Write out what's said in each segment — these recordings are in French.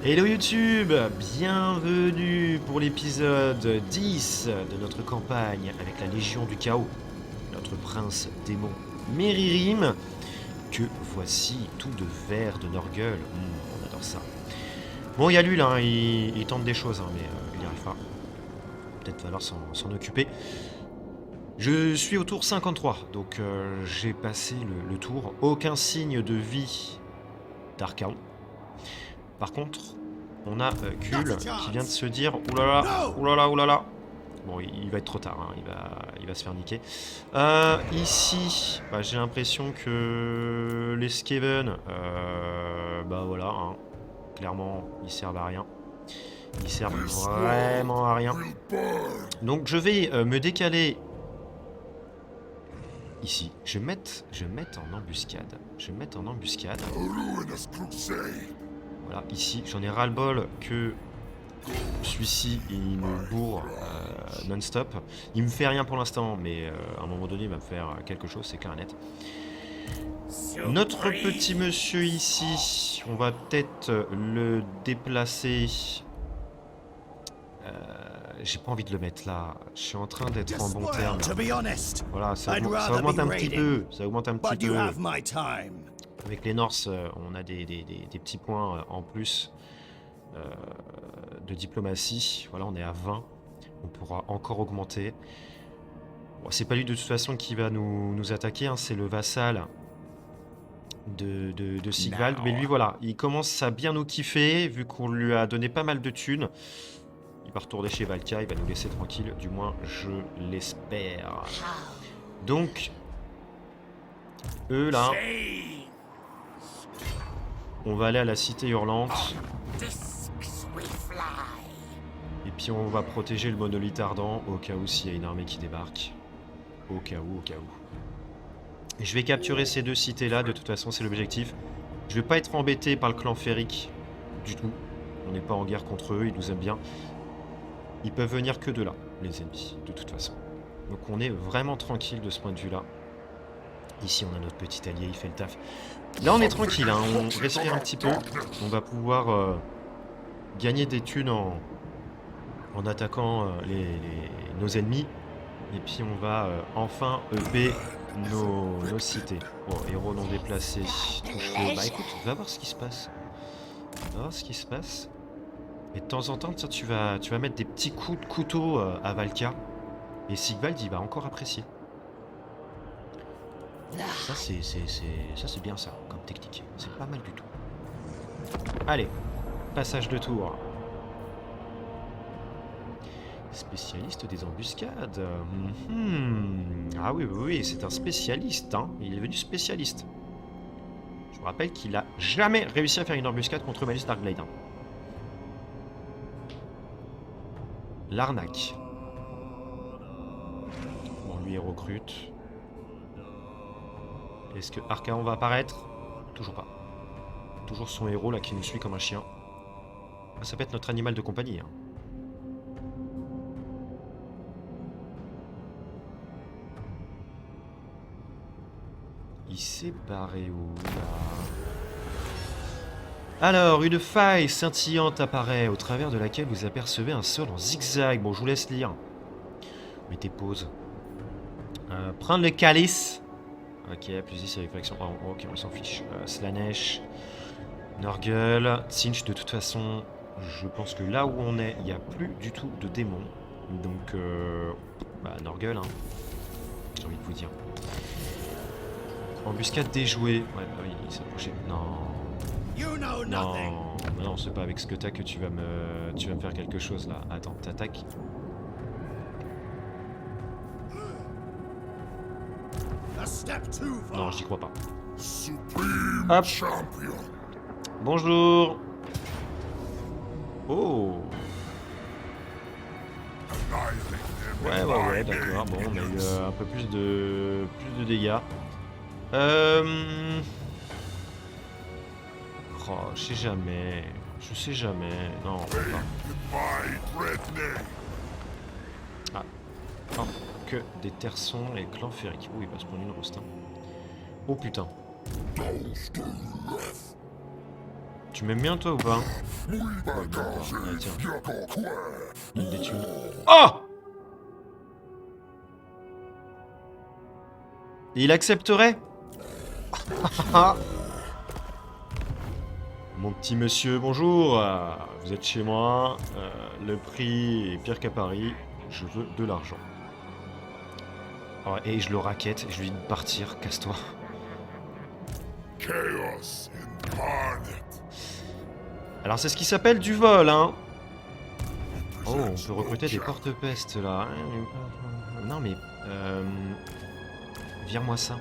Hello YouTube, bienvenue pour l'épisode 10 de notre campagne avec la Légion du Chaos, notre prince démon Méririm, que voici tout de vert de Norgueul. On adore ça. Bon, il y a lui là, hein, il tente des choses, hein, mais il n'y arrive pas. Peut-être falloir s'en occuper. Je suis au tour 53, donc j'ai passé le tour. Aucun signe de vie d'Archaon. Par contre, on a Kul qui vient de se dire oulala, oulala, oulala. Bon, il va être trop tard, hein, il va se faire niquer. Ici, bah, j'ai l'impression que les Skaven, bah voilà, hein, clairement, ils servent à rien. Ils servent vraiment à rien. Donc je vais me décaler ici. Je vais mettre en embuscade. Je vais mettre en embuscade. Voilà, ici, j'en ai ras-le-bol que celui-ci, il me bourre non-stop. Il me fait rien pour l'instant, mais à un moment donné, il va me faire quelque chose, c'est clair et net. Notre petit monsieur ici, on va peut-être le déplacer. J'ai pas envie de le mettre là. Je suis en train d'être en bon terme. Voilà, ça augmente un petit peu. Ça augmente un petit peu. Avec les Norse, on a des petits points en plus de diplomatie. Voilà, on est à 20. On pourra encore augmenter. Bon, c'est pas lui de toute façon qui va nous attaquer, hein, c'est le vassal de Sigvald. Mais lui, voilà, il commence à bien nous kiffer, vu qu'on lui a donné pas mal de thunes. Il va retourner chez Valka, il va nous laisser tranquille, du moins je l'espère. Donc, eux là, on va aller à la cité hurlante. Et puis on va protéger le monolithe ardent au cas où s'il y a une armée qui débarque. Au cas où, au cas où. Et je vais capturer ces deux cités là, de toute façon c'est l'objectif. Je vais pas être embêté par le clan Féric du tout. On n'est pas en guerre contre eux, ils nous aiment bien. Ils peuvent venir que de là, les ennemis, de toute façon. Donc on est vraiment tranquille de ce point de vue-là. Ici, on a notre petit allié, il fait le taf. Là, on est tranquille, hein, on respire un petit peu. On va pouvoir gagner des thunes en attaquant nos ennemis. Et puis, on va enfin EP nos cités. Bon, héros non déplacés, touche-feu. Bah écoute, va voir ce qui se passe. Va voir ce qui se passe. Et de temps en temps, tu vas mettre des petits coups de couteau à Valka. Et Sigvald, il va encore apprécier. Ça, c'est bien ça, comme technique. C'est pas mal du tout. Allez, passage de tour. Spécialiste des embuscades. Ah oui, oui, oui, c'est un spécialiste. Hein. Il est devenu spécialiste. Je vous rappelle qu'il a jamais réussi à faire une embuscade contre Malus Darkblade. Hein. L'arnaque. Bon, lui, il recrute. Est-ce que Archaon va apparaître? Toujours pas. Toujours son héros là qui nous suit comme un chien. Ah, ça peut être notre animal de compagnie. Hein. Il s'est barré où là? Alors, une faille scintillante apparaît au travers de laquelle vous apercevez un sol en zigzag. Bon, je vous laisse lire. Mettez pause. Prendre le calice. Ok, plus 10 avec réaction. Oh, ok, on s'en fiche. Slanesh. Norgueul. Tsinch, de toute façon, je pense que là où on est, il n'y a plus du tout de démons. Donc, bah, Norgueul, hein. J'ai envie de vous dire. Embuscade déjouée. Ouais, bah oui, il s'approchait. Non. Non, non, c'est pas avec ce que t'as que tu vas me faire quelque chose là. Attends, t'attaques. Non, j'y crois pas. Hop. Bonjour. Oh. Ouais, d'accord. Bon, on a eu un peu plus de dégâts. Oh, je sais jamais. Je sais jamais. Non, on peut pas. Ah. Oh, que des terçons et clan Féric. Oh, il va se prendre une roste. Hein. Oh putain. Tu m'aimes bien toi ou pas? Ouais, d'accord. Allez, tiens. Une des thunes. Oh! Et il accepterait? Mon petit monsieur, bonjour. Vous êtes chez moi. Le prix est pire qu'à Paris. Je veux de l'argent. Et je le raquette. Je lui dis de partir. Casse-toi. Chaos incarnate. Alors c'est ce qui s'appelle du vol, hein. Oh, on peut recruter des porte-pestes là. Non mais... Vire-moi ça.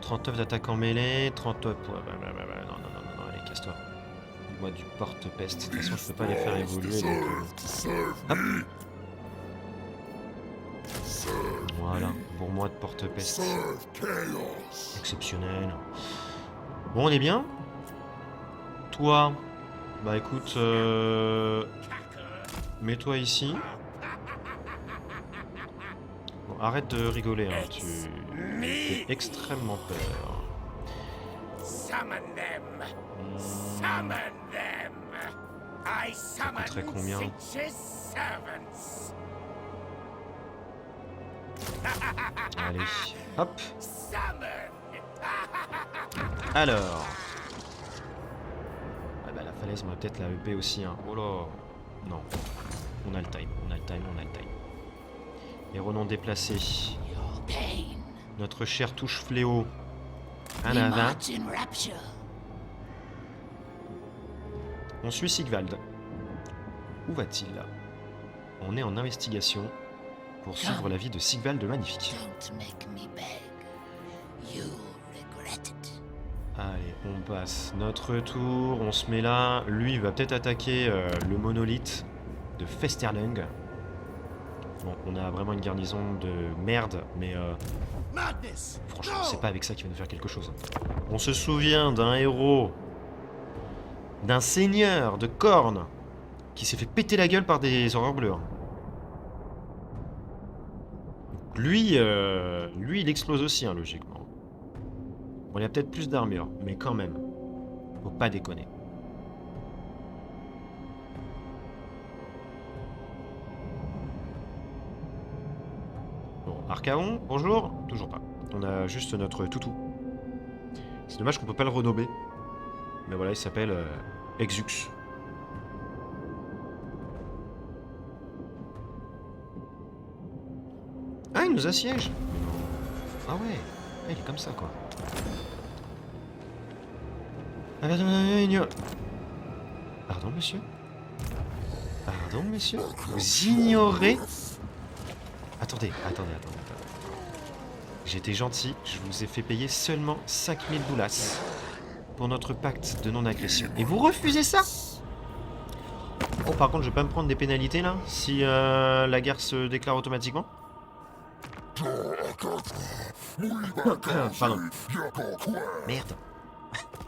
39 d'attaque en mêlée, 39... Ouais, non, allez, casse-toi. Dis-moi du porte-peste. De toute façon, je peux pas les faire évoluer, donc... Hop. Voilà, pour moi de porte-peste. Exceptionnel. Bon, on est bien. Toi, bah écoute, mets-toi ici. Bon, arrête de rigoler, hein. Tu fais extrêmement peur. Ça coûterait combien? Allez, hop. Alors. Ah bah la falaise, on va peut-être la EP aussi, hein. Oh là. Non. On a le time. Les renoms déplacés. Notre chère touche fléau. En avant. On suit Sigvald. Où va-t-il? On est en investigation pour suivre la vie de Sigvald le Magnifique. Allez, on passe notre tour, on se met là. Lui, il va peut-être attaquer le monolithe de Festerlung. Bon, on a vraiment une garnison de merde, mais franchement, c'est pas avec ça qu'il va nous faire quelque chose. On se souvient d'un héros, d'un seigneur de cornes, qui s'est fait péter la gueule par des horreurs bleues. Lui, il explose aussi, hein, logiquement. Bon, il a peut-être plus d'armure, mais quand même. Faut pas déconner. Bon, Archaon, bonjour. Toujours pas. On a juste notre toutou. C'est dommage qu'on peut pas le renommer. Mais voilà, il s'appelle Exux. Ah, il nous assiège. Ah ouais. Ah, il est comme ça, quoi. Pardon, monsieur? Pardon, monsieur? Vous ignorez? Attendez. J'étais gentil, je vous ai fait payer seulement 5000 boulasses pour notre pacte de non-agression. Et vous refusez ça? Oh, par contre, je vais pas me prendre des pénalités, là, si la guerre se déclare automatiquement? Pardon. Merde.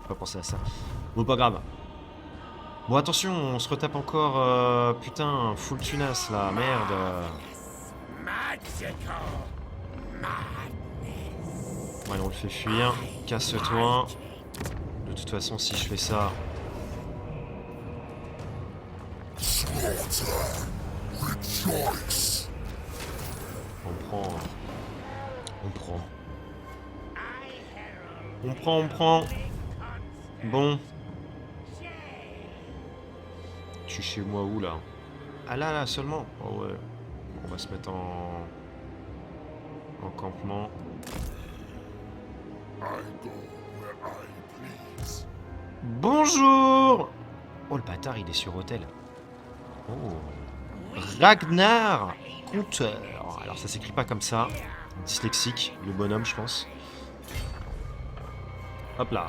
Pas penser à ça. Bon, pas grave. Bon, attention, on se retape encore... putain, full tunas, là. Merde. Ouais, on le fait fuir. Casse-toi. De toute façon, si je fais ça... On prend. Bon. Tu es chez moi où, là? Ah là, seulement. Oh ouais. On va se mettre en campement. Bonjour! Oh, le bâtard, il est sur hôtel. Oh. Ragnar Conteur. Alors, ça s'écrit pas comme ça. Dyslexique, le bonhomme, je pense. Hop là.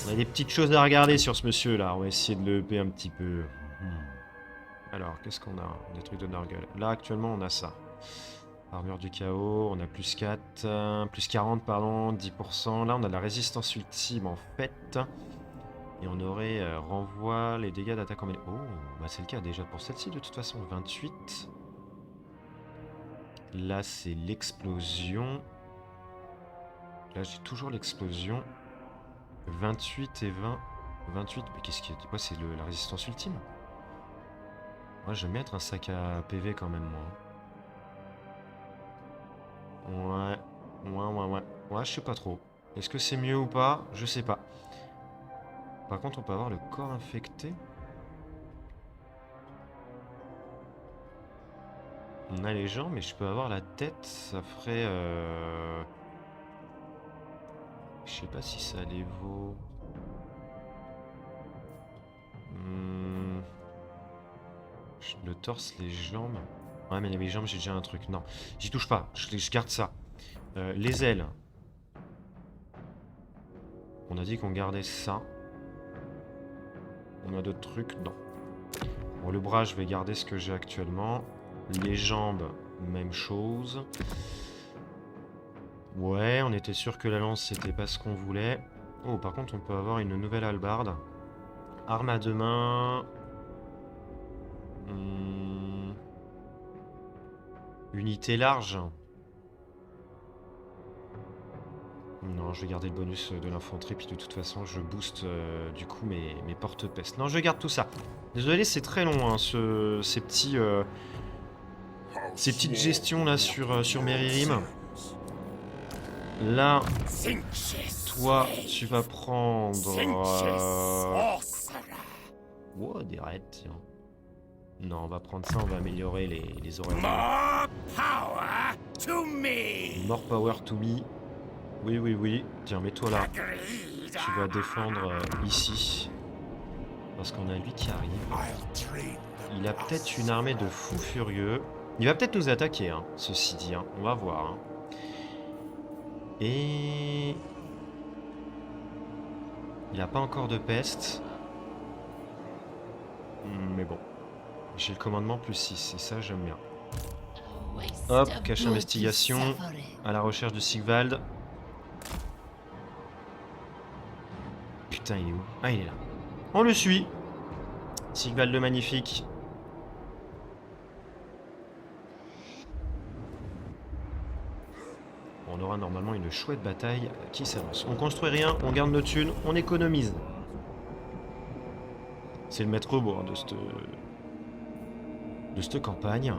On a des petites choses à regarder sur ce monsieur-là. On va essayer de le EP un petit peu. Alors, qu'est-ce qu'on a? Des trucs de Nurgle. Là, actuellement, on a ça. Armure du chaos, on a plus 4, plus 40, pardon, 10%. Là, on a de la résistance ultime, en fait. Et on aurait renvoie les dégâts d'attaque en mêlée. Oh, bah c'est le cas déjà pour celle-ci, de toute façon. 28. Là, c'est l'explosion. Là, j'ai toujours l'explosion. 28 et 20. 28, mais qu'est-ce qu'il y a? Quoi, c'est la résistance ultime? Moi, je vais mettre un sac à PV quand même, moi. Ouais, je sais pas trop. Est-ce que c'est mieux ou pas? Je sais pas. Par contre, on peut avoir le corps infecté. On a les jambes, mais je peux avoir la tête. Ça ferait... Je sais pas si ça les vaut. Le torse, les jambes. Ouais, mais les jambes, j'ai déjà un truc. Non, j'y touche pas. Je garde ça. Les ailes. On a dit qu'on gardait ça. On a d'autres trucs. Non. Bon, le bras, je vais garder ce que j'ai actuellement. Les jambes, même chose. Ouais, on était sûr que la lance, c'était pas ce qu'on voulait. Oh, par contre, on peut avoir une nouvelle hallebarde. Arme à deux mains. Unité large. Non, je vais garder le bonus de l'infanterie, puis de toute façon, je booste du coup mes porte-pestes. Non, je garde tout ça. Désolé, c'est très long, hein, ces petites gestions là sur Meririm. Là, toi, tu vas prendre... Wow, des raids, tiens. Non, on va prendre ça, on va améliorer les horaires. More power to me. Oui. Tiens, mets-toi là. Tu vas défendre ici. Parce qu'on a lui qui arrive. Il a peut-être une armée de fous furieux. Il va peut-être nous attaquer, hein, ceci dit. Hein. On va voir. Hein. Et... il n'a pas encore de peste. Mais bon. J'ai le commandement plus 6, et ça j'aime bien. Hop, cache investigation. À la recherche de Sigvald. Putain, il est où? Ah, il est là. On le suit. Sigvald le magnifique. On aura normalement une chouette bataille qui s'avance. On construit rien, on garde nos thunes, on économise. C'est le maître mot de cette campagne.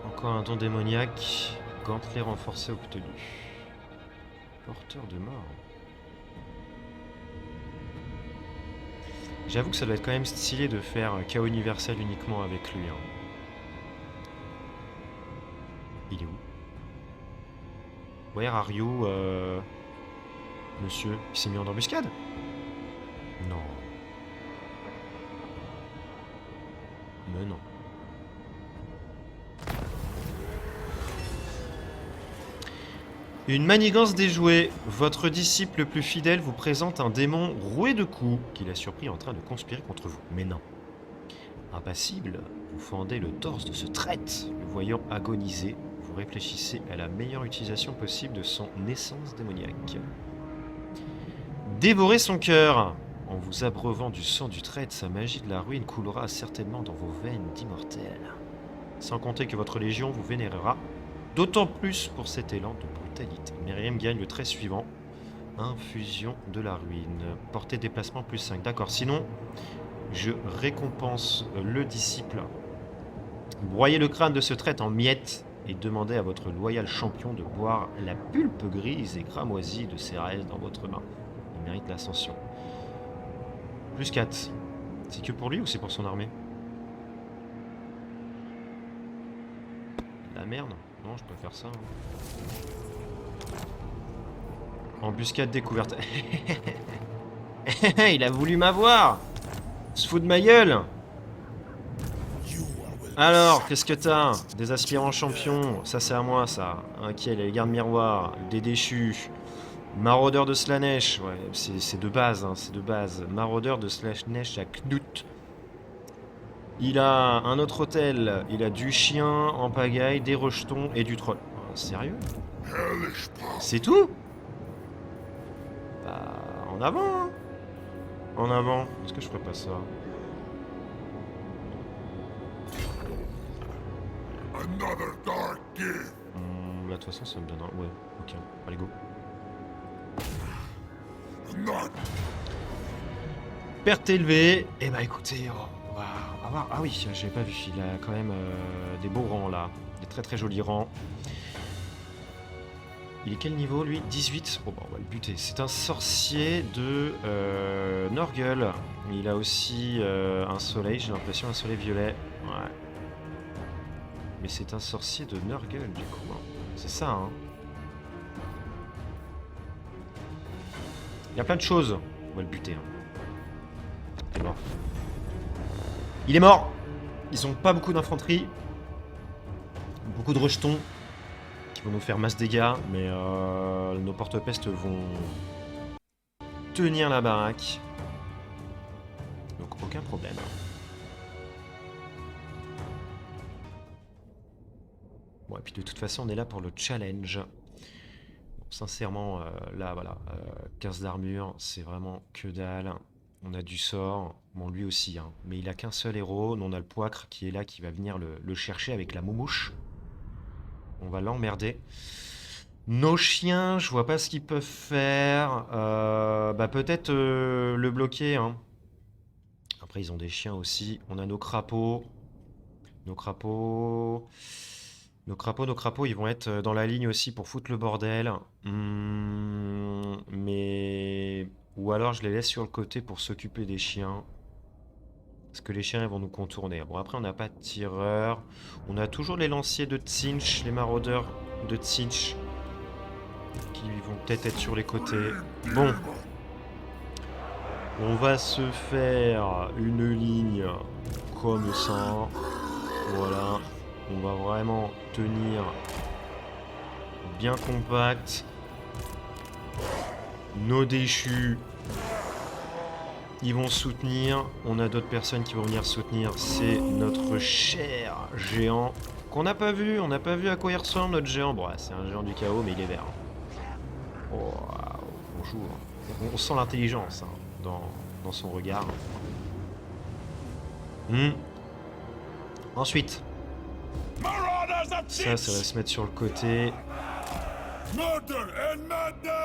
Encore un don démoniaque. Gantelet renforcé obtenu. Porteur de mort. J'avoue que ça doit être quand même stylé de faire chaos universel uniquement avec lui. Hein. Il est où? Where are you, monsieur? Il s'est mis en embuscade? Non. Mais non. Une manigance déjouée. Votre disciple le plus fidèle vous présente un démon roué de coups qu'il a surpris en train de conspirer contre vous. Mais non. Impassible, vous fendez le torse de ce traître. Le voyant agoniser, vous réfléchissez à la meilleure utilisation possible de son essence démoniaque. Dévorez son cœur. En vous abreuvant du sang du traître, sa magie de la ruine coulera certainement dans vos veines d'immortels. Sans compter que votre légion vous vénérera, d'autant plus pour cet élan de brutalité. Meririm gagne le trait suivant. Infusion de la ruine. Portée déplacement plus 5. D'accord, sinon, je récompense le disciple. Broyez le crâne de ce traître en miettes et demandez à votre loyal champion de boire la pulpe grise et cramoisie de Cérès dans votre main. Il mérite l'ascension. Plus 4. C'est que pour lui ou c'est pour son armée? La merde. Non, je peux faire ça. Hein. Embuscade découverte. Il a voulu m'avoir. Se fout de ma gueule. Alors, qu'est-ce que t'as? Des aspirants champions. Ça, c'est à moi, ça. Inquiet, les gardes miroirs. Des déchus. Maraudeur de Slanesh. Ouais, c'est de base, hein, c'est de base. Maraudeur de Slanesh à Knut. Il a un autre hôtel. Il a du chien en pagaille, des rejetons et du troll. Sérieux? C'est tout? Bah, en avant, hein. En avant. Est-ce que je ferais pas ça? Là, de toute façon, ça me donne un... Ouais, ok. Allez, go. Not Perte élevée. Eh bah, écoutez, on va voir. Ah oui, j'avais pas vu. Il a quand même des beaux rangs, là. Des très très jolis rangs. Il est quel niveau, lui? 18. Bon, bah, on va le buter. C'est un sorcier de Norgul. Il a aussi un soleil, j'ai l'impression, un soleil violet. Ouais. Mais c'est un sorcier de Norgul, du coup. Hein. C'est ça, hein. Il y a plein de choses. On va le buter. Hein. Il est mort. Il est mort. Ils ont pas beaucoup d'infanterie. Beaucoup de rejetons. Qui vont nous faire masse dégâts. Mais nos porte-pestes vont tenir la baraque. Donc aucun problème. Bon, et puis de toute façon, on est là pour le challenge. Bon, sincèrement, là, voilà, 15 d'armure, c'est vraiment que dalle. On a du sort, bon, lui aussi, hein. Mais il a qu'un seul héros. Nous, on a le poicre qui est là, qui va venir le chercher avec la moumouche. On va l'emmerder. Nos chiens, je vois pas ce qu'ils peuvent faire. Bah, peut-être le bloquer, hein. Après, ils ont des chiens aussi. On a nos crapauds. Nos crapauds, ils vont être dans la ligne aussi pour foutre le bordel. Mais... Ou alors je les laisse sur le côté pour s'occuper des chiens. Parce que les chiens, ils vont nous contourner. Bon, après, on n'a pas de tireurs. On a toujours les lanciers de Tzinch, les maraudeurs de Tzinch. Qui vont peut-être être sur les côtés. Bon. On va se faire une ligne comme ça. Voilà. On va vraiment tenir bien compact. Nos déchus, ils vont soutenir. On a d'autres personnes qui vont venir soutenir. C'est notre cher géant qu'on n'a pas vu. On n'a pas vu à quoi il ressemble, notre géant. Bon, c'est un géant du chaos, mais il est vert. Oh, wow, bonjour. On sent l'intelligence hein, dans son regard. Ensuite, ça va se mettre sur le côté.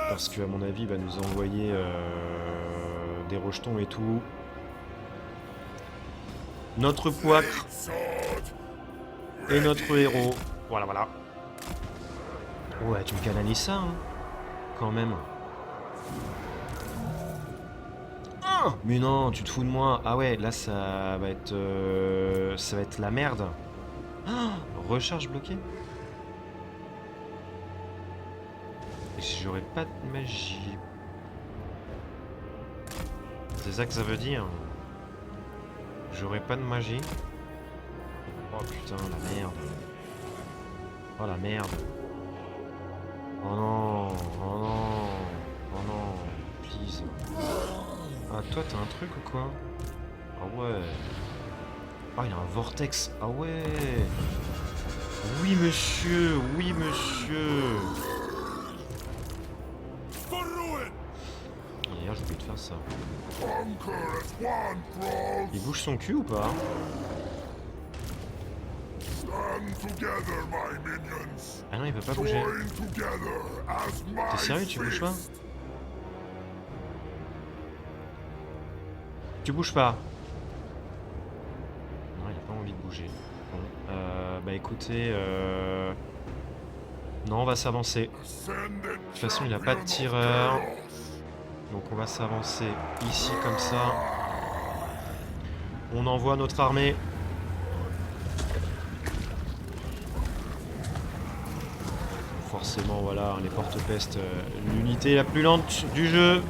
Parce qu'à mon avis, il va nous envoyer des rejetons et tout. Notre poicre et notre héros. Voilà, voilà. Ouais, tu me canalises ça, hein, quand même. Ah, mais non, tu te fous de moi. Ah ouais, là, ça va être la merde. Ah, recharge bloquée. J'aurais pas de magie. C'est ça que ça veut dire. J'aurais pas de magie. Oh putain, la merde. Oh la merde. Oh non. Oh non. Oh non. Please. Ah toi t'as un truc ou quoi? Ah ouais. Ah il a un vortex. Ah ouais. Oui monsieur. Oui monsieur. D'ailleurs j'ai oublié de faire ça. Il bouge son cul ou pas? Ah non il veut pas bouger. T'es sérieux, tu bouges pas? Tu bouges pas. Non il a pas envie de bouger. Bon, bah écoutez, non on va s'avancer. De toute façon il a pas de tireur. Donc on va s'avancer ici comme ça. On envoie notre armée. Forcément voilà, les porte-pestes, l'unité la plus lente du jeu.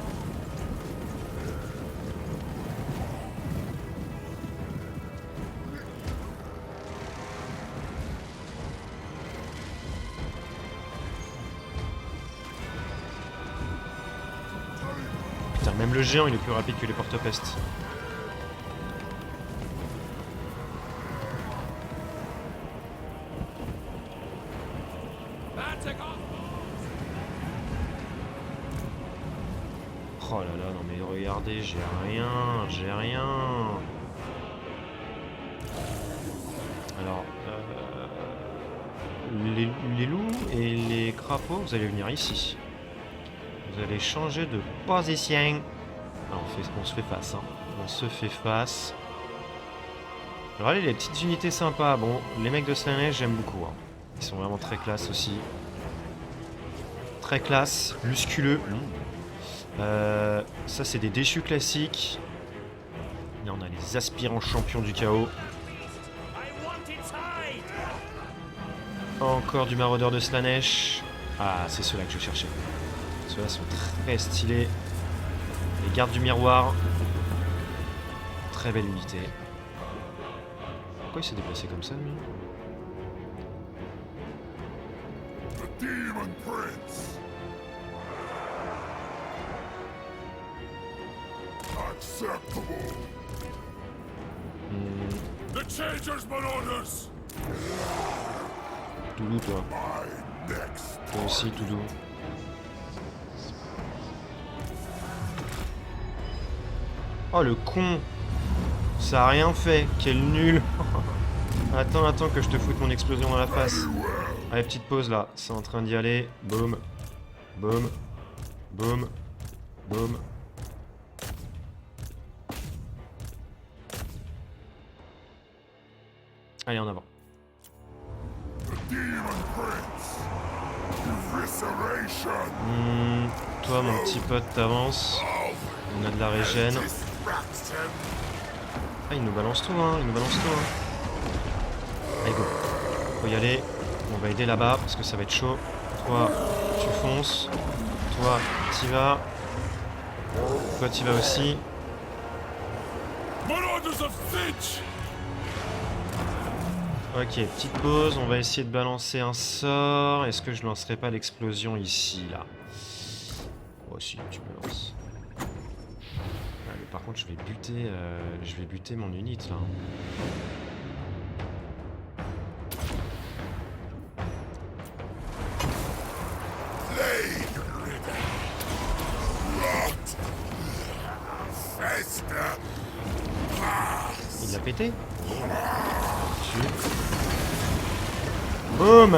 Putain, même le géant il est plus rapide que les porte-pestes. Oh là là, non mais regardez, j'ai rien. Alors, les loups et les crapauds, vous allez venir ici. Vous allez changer de position. Ah, on se fait face, hein. On se fait face. Alors allez, les petites unités sympas. Bon, les mecs de Slaanesh, j'aime beaucoup. Hein. Ils sont vraiment très classe aussi. Très classe, musculeux. Ça, c'est des déchus classiques. Là, on a les aspirants champions du chaos. Encore du maraudeur de Slaanesh. Ah, c'est ceux-là que je cherchais. Ceux-là sont très stylés. Les gardes du miroir. Très belle unité. Pourquoi il s'est déplacé comme ça, lui? The Demon Prince. Acceptable. The Changer's Marauders. Toulou, toi. My next. Toi aussi, Toulou. Oh, le con. Ça a rien fait. Quel nul. Attends que je te foute mon explosion dans la face. Allez, petite pause là. C'est en train d'y aller. Boum. Boum. Boum. Boum. Allez, en avant. Toi, mon petit pote, t'avances. On a de la régène. Ah, il nous balance tout, hein. Il nous balance tout, hein. Allez, go. Faut y aller. On va aider là-bas parce que ça va être chaud. Toi, tu fonces. Toi, t'y vas. Toi, t'y vas aussi. Ok, petite pause. On va essayer de balancer un sort. Est-ce que je lancerai pas l'explosion ici, là? Oh, si, tu balances. Par contre, je vais buter mon unit là. Il l'a pété. Boum.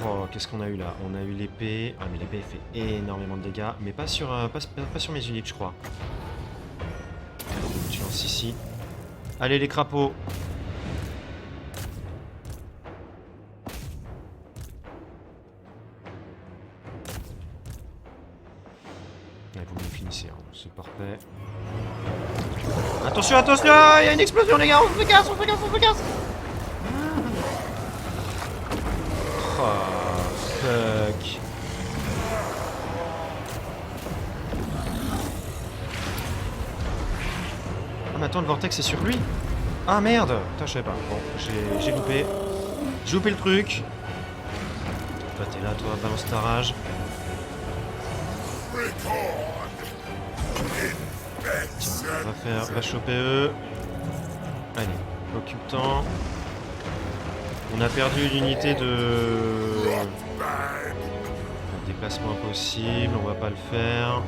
Oh, qu'est-ce qu'on a eu là? On a eu l'épée. Ah, mais l'épée fait énormément de dégâts. Mais pas sur, pas sur mes unités, je crois. Tu lances ici. Allez, les crapauds. Allez, vous me finissez, hein. C'est parfait. Attention, attention! Il y a une explosion, les gars! On se casse, on se casse, on se casse! Oh, fuck. Ah, mais attends, le vortex c'est sur lui? Ah merde! Putain, je savais pas. Bon, j'ai loupé. J'ai loupé le truc. Toi, t'es là, toi, balance ta rage. Tiens, on va choper eux. Allez, occupe-temps. On a perdu l'unité de... Déplacement impossible, on va pas le faire.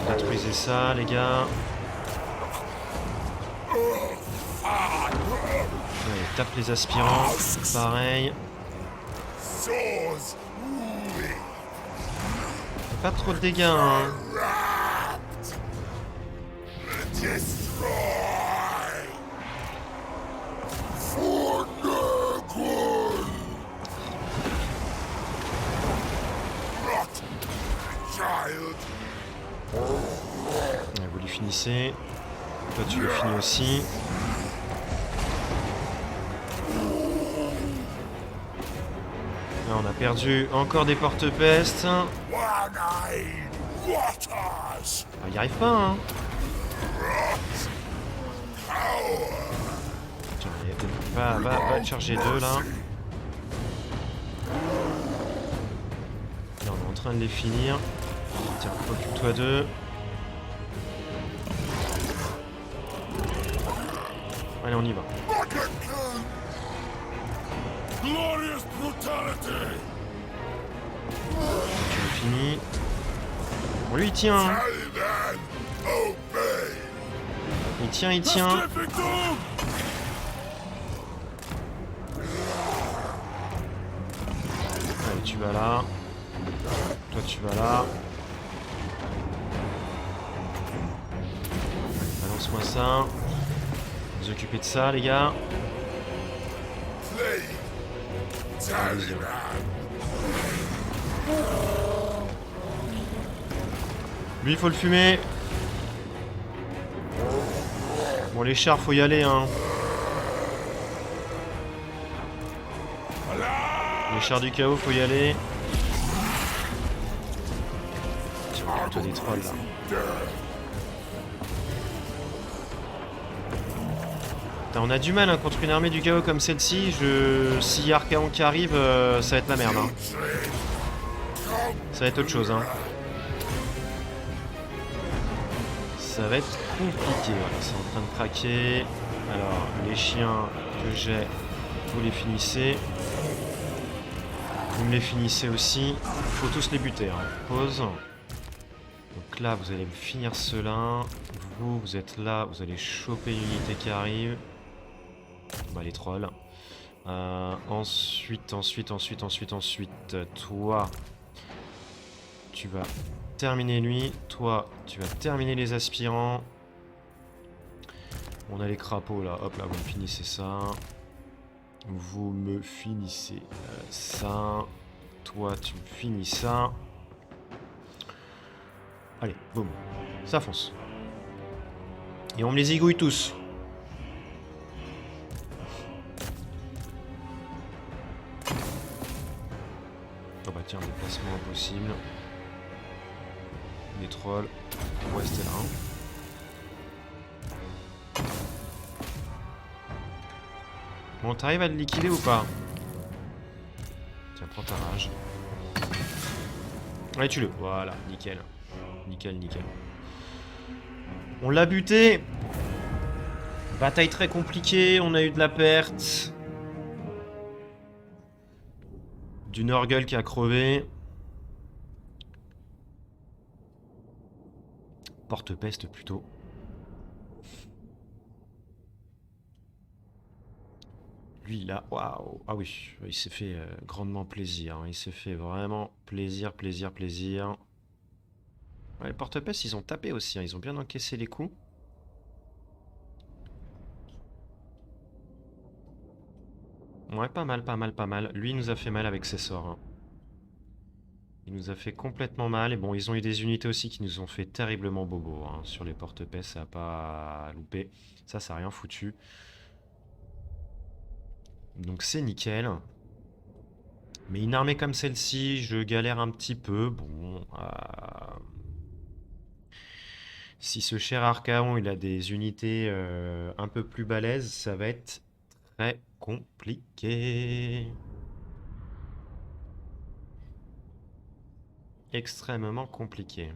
Détruisez ça, les gars. Allez, tape les aspirants, pareil. Pas trop de dégâts, hein. Vous les finissez. Toi, tu le finis aussi. Là, on a perdu encore des porte-pestes. Il n'y arrive pas, hein. Tiens, va charger deux, là. Là, on est en train de les finir. Tiens, occupe-toi d'eux. Allez, on y va. Tu le finis. Bon, lui, il tient. Hein. Il tient. Toi tu vas là. Toi tu vas là. Balance-moi ça. Vous occupez de ça les gars. Play. Taliban. Lui il faut le fumer. Bon les chars faut y aller hein. Les chars du chaos faut y aller. Tu regardes toi des trolls là. Putain, on a du mal hein, contre une armée du chaos comme celle-ci. Si y a Archaon qui arrive, ça va être la merde hein. Ça va être autre chose hein. Ça va être compliqué, voilà, c'est en train de craquer. Alors, les chiens que j'ai, vous les finissez. Vous me les finissez aussi. Il faut tous les buter, hein. Pause. Donc là, vous allez me finir ceux-là. Vous êtes là, vous allez choper l'unité qui arrive. Bah, les trolls. Ensuite, toi, tu vas terminer lui. Toi, tu vas terminer les aspirants. On a les crapauds là. Hop là, vous me finissez ça. Vous me finissez ça. Toi, tu me finis ça. Allez, boum. Ça fonce. Et on me les zigouille tous. Oh bah tiens, déplacement impossible. Les trolls. On va rester là. Hein. Bon, t'arrives à le liquider ou pas? Tiens, prends ta rage. Allez, tue-le. Voilà, nickel. Nickel, nickel. On l'a buté. Bataille très compliquée, on a eu de la perte. Du Nurgle qui a crevé. Porte-peste plutôt. Lui là, waouh. Ah oui, il s'est fait grandement plaisir. Hein. Il s'est fait vraiment plaisir. Ouais, les porte-peste, ils ont tapé aussi. Hein. Ils ont bien encaissé les coups. Ouais, pas mal. Lui, il nous a fait mal avec ses sorts. Hein. Il nous a fait complètement mal. Et bon, ils ont eu des unités aussi qui nous ont fait terriblement bobo. Hein. Sur les porte-peste, ça n'a pas loupé. Ça a rien foutu. Donc c'est nickel. Mais une armée comme celle-ci, je galère un petit peu. Bon. Si ce cher Archaon, il a des unités un peu plus balèzes, ça va être très compliqué. Extrêmement compliqué.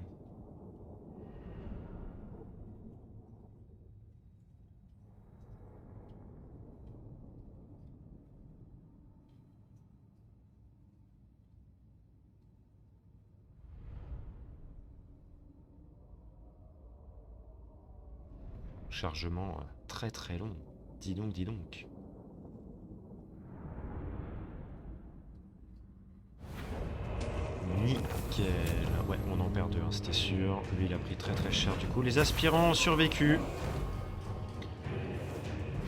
Chargement très long. Dis donc. Nickel. Ouais, on en perd deux, hein, c'était sûr. Lui, il a pris très cher du coup. Les aspirants ont survécu.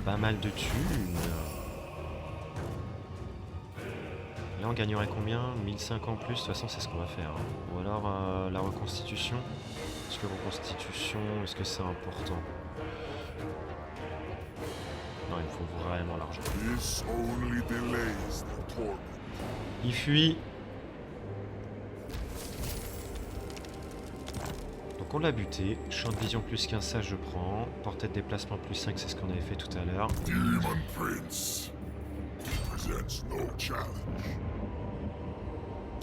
Pas mal de thunes. Là, on gagnerait combien? 1005 en plus. De toute façon, c'est ce qu'on va faire. Hein. Ou alors la reconstitution. Est-ce que reconstitution, est-ce que c'est important? Non, il me faut vraiment l'argent. Il fuit. Donc on l'a buté. Champ de vision plus 15, ça je prends. Portée de déplacement plus 5, c'est ce qu'on avait fait tout à l'heure. Demon Prince presents no challenge.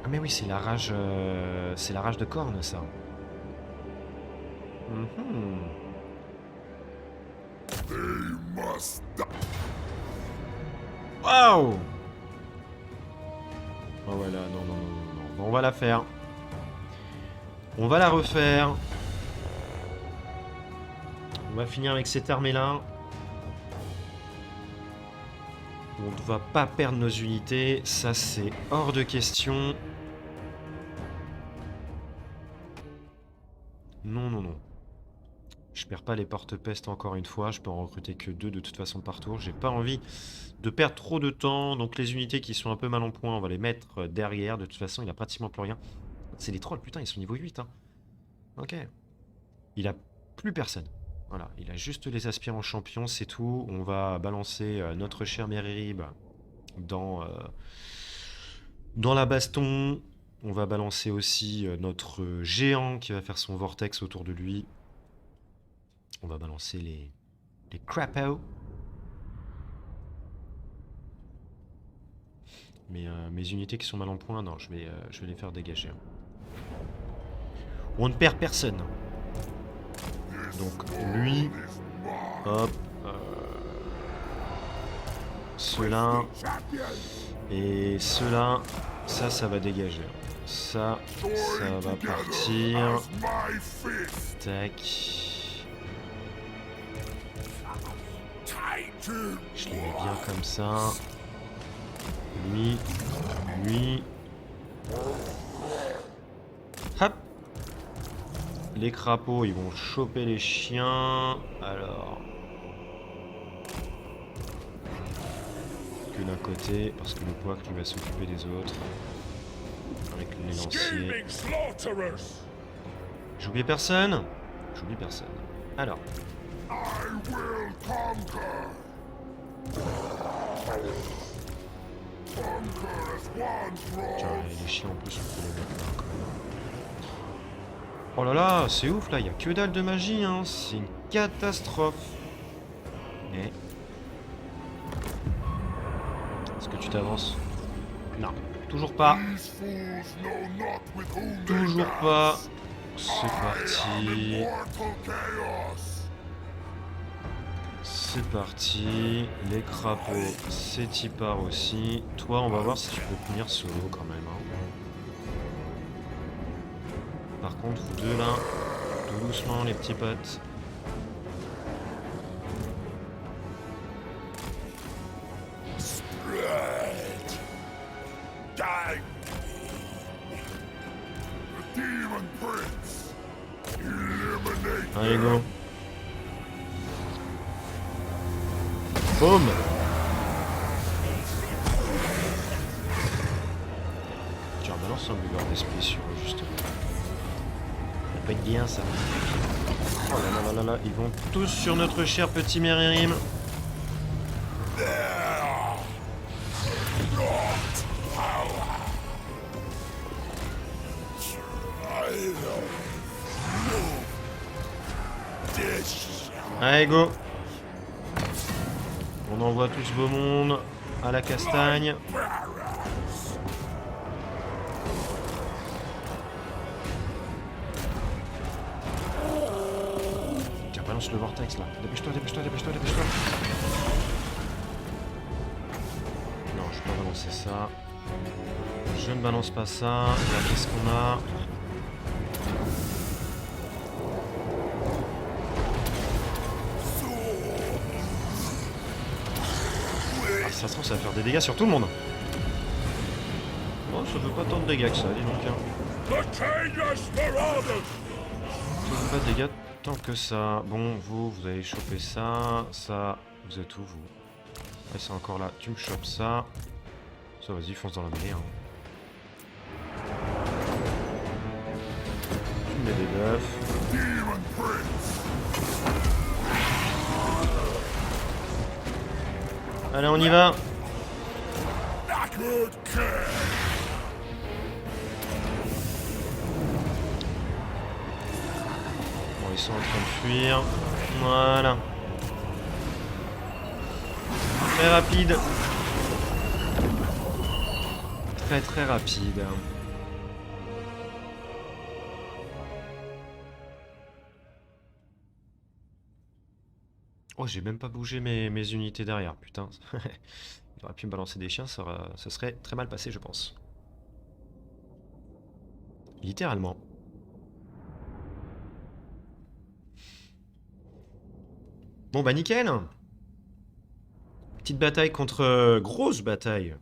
Ah mais oui, c'est la rage de corne, ça. They must die. Waouh! Oh voilà, non. Bon, on va la faire. On va la refaire. On va finir avec cette armée-là. On ne va pas perdre nos unités, ça c'est hors de question. Non, non, non. Je perds pas les porte-peste encore une fois, je peux en recruter que 2 de toute façon par tour. J'ai pas envie de perdre trop de temps, donc les unités qui sont un peu mal en point, on va les mettre derrière. De toute façon, il a pratiquement plus rien. C'est les trolls, putain, ils sont niveau 8. Hein. Ok. Il a plus personne. Voilà, il a juste les aspirants champions, c'est tout. On va balancer notre cher Meririb dans, dans la baston. On va balancer aussi notre géant qui va faire son vortex autour de lui. On va balancer les crapauds. Mais mes unités qui sont mal en point, non, je vais les faire dégager. On ne perd personne. Donc lui, hop, ceux-là, et ceux-là, ça va dégager. Ça va partir. Tac. Je les mets bien comme ça. Lui. Hop. Les crapauds, ils vont choper les chiens. Alors. Que d'un côté, parce que le poids qui va s'occuper des autres. Avec les lanciers. J'oublie personne? J'oublie personne. Alors. Tiens, les chiens en plus, on peut les mettre là quand même. Oh là là, c'est ouf là, il y a que dalle de magie, hein. C'est une catastrophe. Mais. Est-ce que tu t'avances? Non, toujours pas. Toujours pas. C'est parti. C'est parti. Les crapauds, c'est y part aussi. Toi, on va voir si tu peux tenir solo quand même. Hein. Par contre, vous deux là, tout doucement les petits potes. Allez, go. Boum. Tiens, balance un buveur d'esprit sur eux, justement. Ça peut être bien, ça. Oh là là là là, ils vont tous sur notre cher petit Meririb. Allez, go. On envoie tous vos mondes à la castagne. Tiens, balance le vortex là. Dépêche-toi, dépêche-toi, dépêche-toi, dépêche-toi. Non, je peux pas balancer ça. Je ne balance pas ça. Là, qu'est-ce qu'on a? Ça se trouve, ça va faire des dégâts sur tout le monde. Oh, ça fait pas tant de dégâts que ça, dis donc. Hein. Ça fait pas de dégâts tant que ça. Bon, vous allez choper ça. Ça, vous êtes où, vous? Ouais, c'est encore là. Tu me chopes ça. Ça, vas-y, fonce dans la mêlée. Hein. Tu me mets des buffs. Allez, on y va. Bon, ils sont en train de fuir. Voilà. Très rapide. Très très rapide. Oh, j'ai même pas bougé mes unités derrière, putain. Il aurait pu me balancer des chiens, ça serait très mal passé, je pense. Littéralement. Bon bah nickel. Petite bataille grosse bataille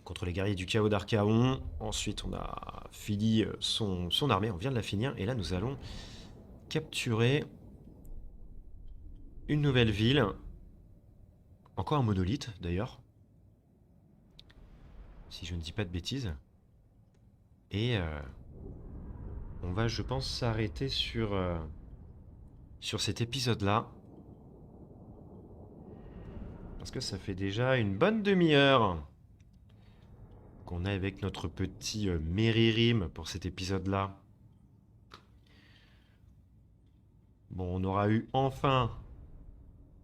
contre les guerriers du chaos d'Archaon. Ensuite, on a fini son armée, on vient de la finir. Et là, nous allons capturer une nouvelle ville. Encore un monolithe, d'ailleurs. Si je ne dis pas de bêtises. Et on va, je pense, s'arrêter sur cet épisode-là. Parce que ça fait déjà une bonne demi-heure qu'on est avec notre petit Méririm pour cet épisode-là. Bon, on aura eu enfin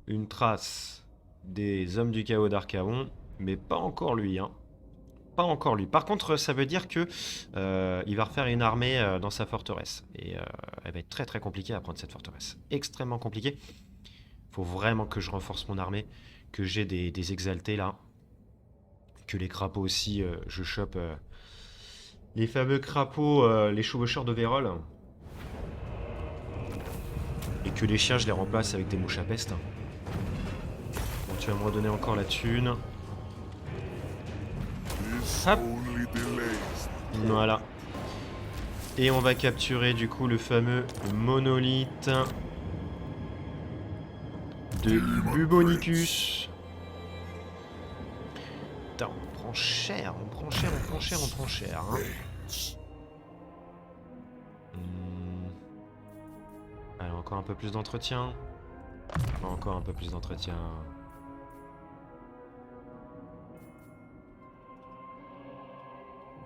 une trace des hommes du chaos d'Archaon, mais pas encore lui, hein. Pas encore lui. Par contre, ça veut dire que il va refaire une armée dans sa forteresse. Et elle va être très très compliquée à prendre cette forteresse. Extrêmement compliquée. Faut vraiment que je renforce mon armée, que j'ai des exaltés là. Que les crapauds aussi, je chope les fameux crapauds, les chevaucheurs de Vérole. Et que les chiens, je les remplace avec des mouches à peste. Bon, tu vas me redonner encore la thune. Hop. Voilà. Et on va capturer du coup le fameux monolithe de Bubonicus. Putain, on prend cher, on prend cher, on prend cher, on prend cher. Hein. Allez, encore un peu plus d'entretien. Encore un peu plus d'entretien.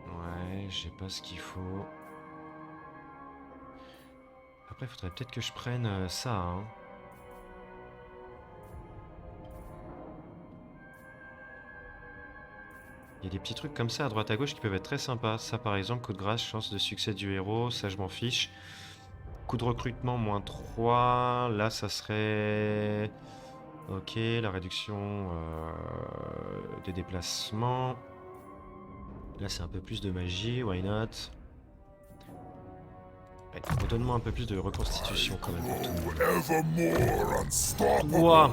Ouais, j'ai pas ce qu'il faut. Après, il faudrait peut-être que je prenne ça, hein. Il y a des petits trucs comme ça à droite à gauche qui peuvent être très sympas. Ça par exemple, coup de grâce, chance de succès du héros, ça je m'en fiche. Coup de recrutement, moins 3. Là, ça serait... Ok, la réduction des déplacements. Là, c'est un peu plus de magie, why not? Ouais, redonne-moi un peu plus de reconstitution quand même pour tout le monde.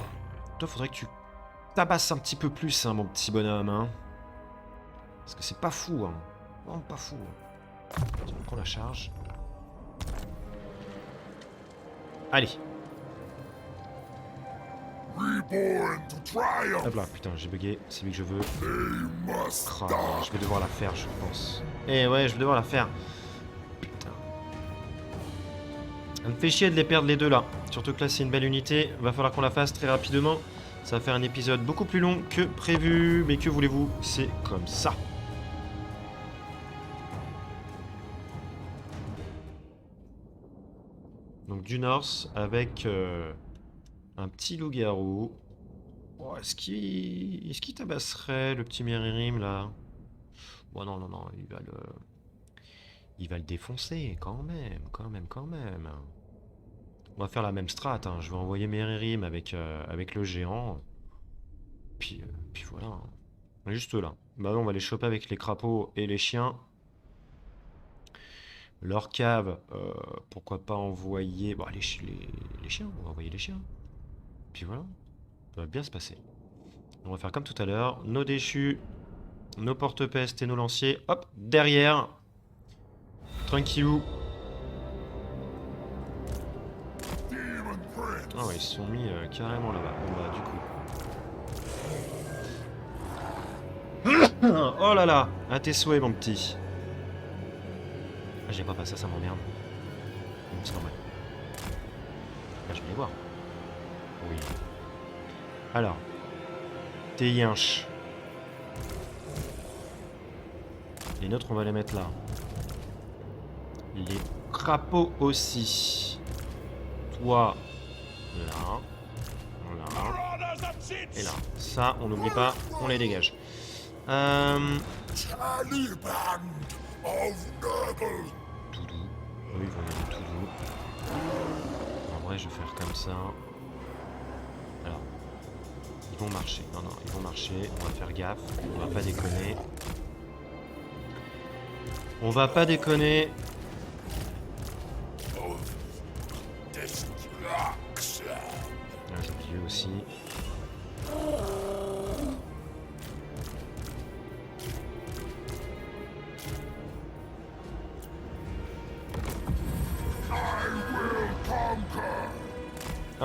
Toi, faudrait que tu tabasses un petit peu plus, hein, mon petit bonhomme, hein. Parce que c'est pas fou, hein. Vraiment pas fou. On prend la charge. Allez. Hop là, putain, j'ai bugué. C'est lui que je veux. Je vais devoir la faire, je pense. Eh ouais, je vais devoir la faire. Putain. Ça me fait chier de les perdre les deux là. Surtout que là, c'est une belle unité. Va falloir qu'on la fasse très rapidement. Ça va faire un épisode beaucoup plus long que prévu. Mais que voulez-vous, c'est comme ça. Donc du North avec un petit loup-garou. Oh, est-ce qu'il tabasserait le petit Méririm là? Bon non, non, non, il va le défoncer quand même. On va faire la même strat, hein. Je vais envoyer Méririm avec le géant. Puis voilà. On est juste là. Bah on va les choper avec les crapauds et les chiens. Leur cave, pourquoi pas envoyer... Bon, les chiens, on va envoyer les chiens. Puis voilà, ça va bien se passer. On va faire comme tout à l'heure, nos déchus, nos porte-pestes et nos lanciers, hop, derrière. Tranquillou. Ah ouais, ils se sont mis carrément là-bas. Bon bah, du coup... Oh là là, à tes souhaits, mon petit. Ah, j'ai pas passé ça m'emmerde. C'est normal. Là, je vais les voir. Oui. Alors. Tes yinches. Les nôtres, on va les mettre là. Les crapauds aussi. Toi. Là. Là. Et là. Ça, on n'oublie pas, on les dégage. Tout doux. Oui, ils vont y aller tout doux. En vrai, je vais faire comme ça. Alors. Ils vont marcher. Non, non, ils vont marcher. On va faire gaffe. On va pas déconner. On va pas déconner. Ah, j'ai oublié aussi.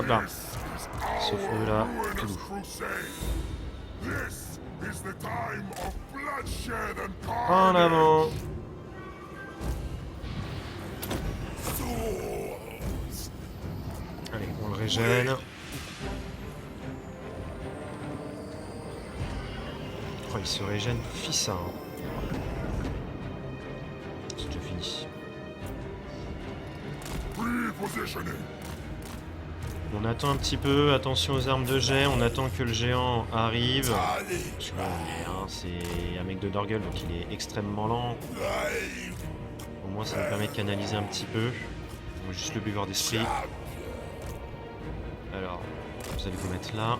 Hop là. This is Ce our feu-là. Tout ruinous doux. crusade. This is the time of bloodshed and En carnage. avant. Souls. Allez, on le régène. Oh, il se régène fissa. Hein. C'est déjà fini. Repositioning. On attend un petit peu, attention aux armes de jet, on attend que le géant arrive. Parce que, hein, c'est un mec de Dorgle, donc il est extrêmement lent. Au moins ça nous permet de canaliser un petit peu. On va juste le buveur d'esprit. Alors, vous allez vous mettre là.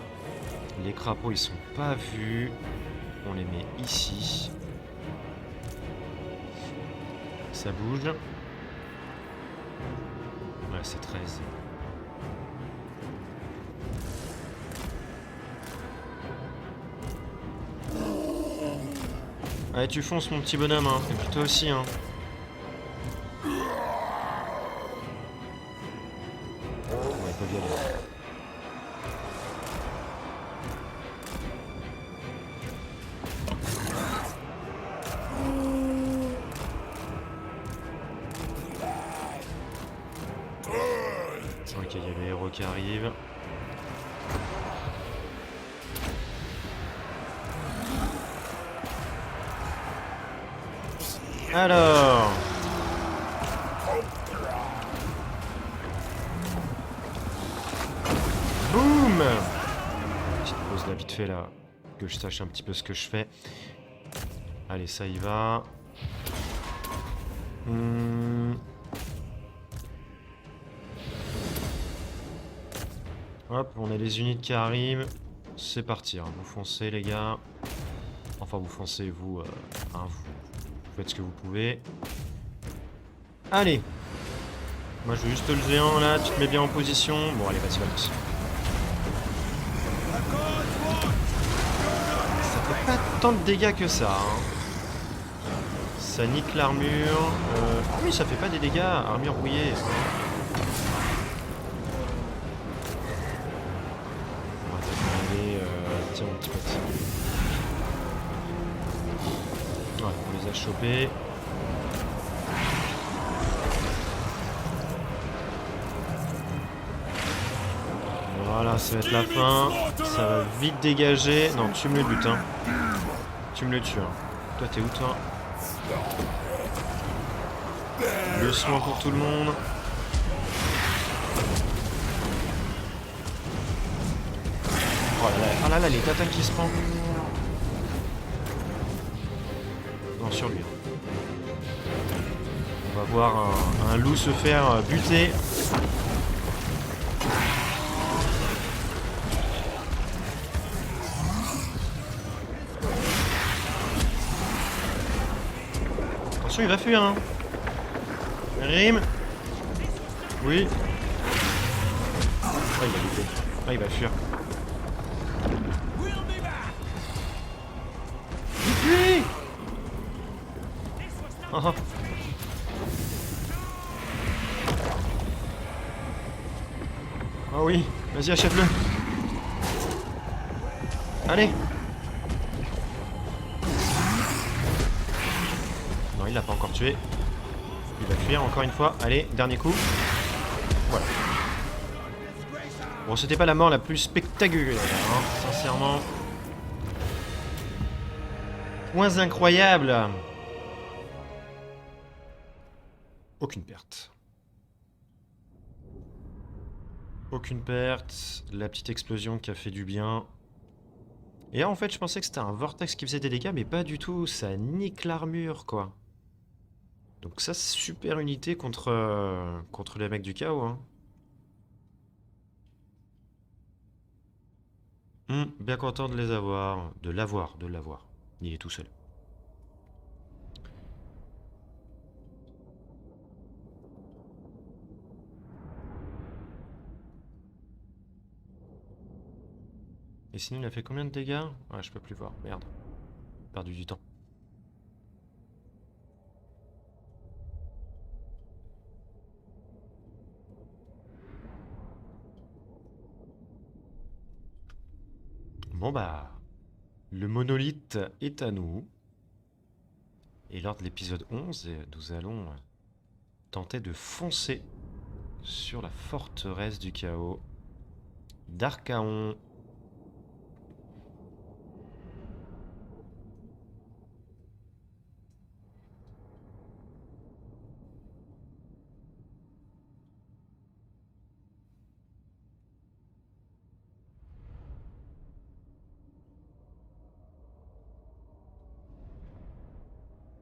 Les crapauds ils sont pas vus. On les met ici. Ça bouge. Ouais, c'est 13. Allez, tu fonces mon petit bonhomme, hein. Et puis toi aussi, hein. Ouais, ils peuvent y aller. Ok, il y a les héros qui arrivent. Alors, boum. Petite pause là vite fait là, que je sache un petit peu ce que je fais. Allez, ça y va. Hop, on a les unités qui arrivent. C'est parti, hein. Vous foncez les gars. Enfin vous foncez vous, hein, vous faites ce que vous pouvez. Allez. Moi je veux juste le géant là, tu te mets bien en position. Bon allez, vas-y, vas-y. Ça fait pas tant de dégâts que ça, hein. Ça nique l'armure. Ah oui, ça fait pas des dégâts, armure rouillée. On va peut-être aller... tiens mon petit pote. Ouais, on les a chopés. Voilà, ça va être la fin. Ça va vite dégager. Non, tu me le butes, hein. Tu me le tues, hein. Toi, t'es où, toi? Le soin pour tout le monde. Oh là là, ah là là, les tatas qui se prend. Non, sur lui. On va voir un loup se faire buter. Attention, il va fuir, hein. Rime. Oui. Ah, il a loupé. Ah, il va fuir. Vite, lui. Oh, oh. Ah oui, vas-y, achève-le. Allez. Non, il l'a pas encore tué. Il va fuir encore une fois. Allez, dernier coup. Voilà. Bon, c'était pas la mort la plus spectaculaire, hein, sincèrement. Points incroyables. Aucune perte. Aucune perte. La petite explosion qui a fait du bien. Et là, en fait, je pensais que c'était un vortex qui faisait des dégâts, mais pas du tout. Ça nique l'armure, quoi. Donc ça, super unité contre les mecs du chaos, hein. Bien content de les avoir. De l'avoir. Il est tout seul. Et sinon, il a fait combien de dégâts? Ah, je peux plus voir. Merde. Perdu du temps. Bon bah, le monolithe est à nous. Et lors de l'épisode 11, nous allons tenter de foncer sur la forteresse du chaos d'Archaon.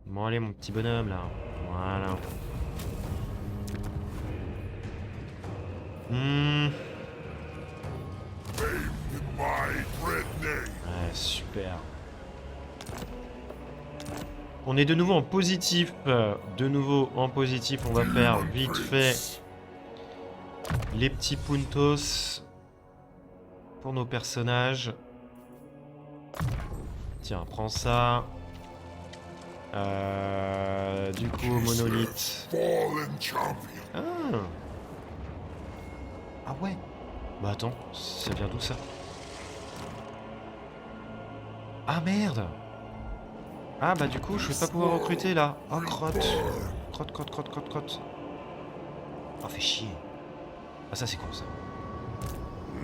Bon allez mon petit bonhomme là. Voilà. My dread name. Ouais, super. On est de nouveau en positif. On va faire vite fait les petits puntos pour nos personnages. Tiens, prends ça. Du coup, monolithe. Fallen champion. Ah. Ah ouais. Bah attends, ça vient d'où ça? Ah merde. Ah bah du coup, je vais pas pouvoir recruter là. Oh crotte. Crotte. Oh fait chier. Ah ça c'est con ça.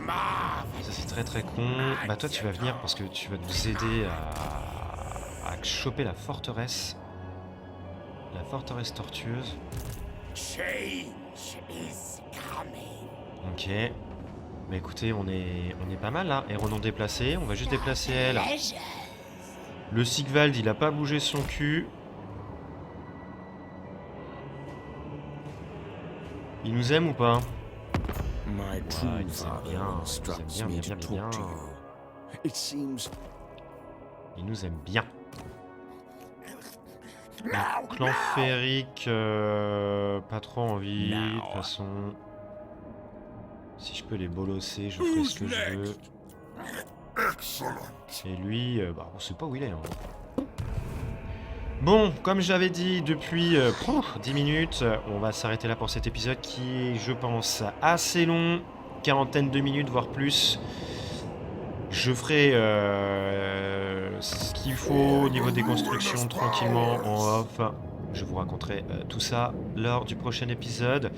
Ça c'est très très con. Bah toi tu vas venir parce que tu vas nous aider à choper la forteresse. La forteresse tortueuse. Ok. Bah écoutez, on est pas mal là. Héros non déplacé, on va juste déplacer elle. Le Sigvald, il a pas bougé son cul. Il nous aime ou pas? Ouais, il nous aime bien. Il nous aime bien. Le clan Férique, pas trop envie. De toute façon, si je peux les bolosser, je ferai ce que je veux. Et lui, bah, on sait pas où il est. Hein. Bon, comme j'avais dit depuis 10 minutes, on va s'arrêter là pour cet épisode qui est, je pense, assez long. Quarantaine de minutes, voire plus. Je ferai ce qu'il faut au niveau des constructions tranquillement en off. Je vous raconterai tout ça lors du prochain épisode.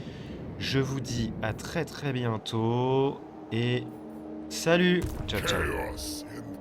Je vous dis à très très bientôt et salut. Ciao ciao. Chaos and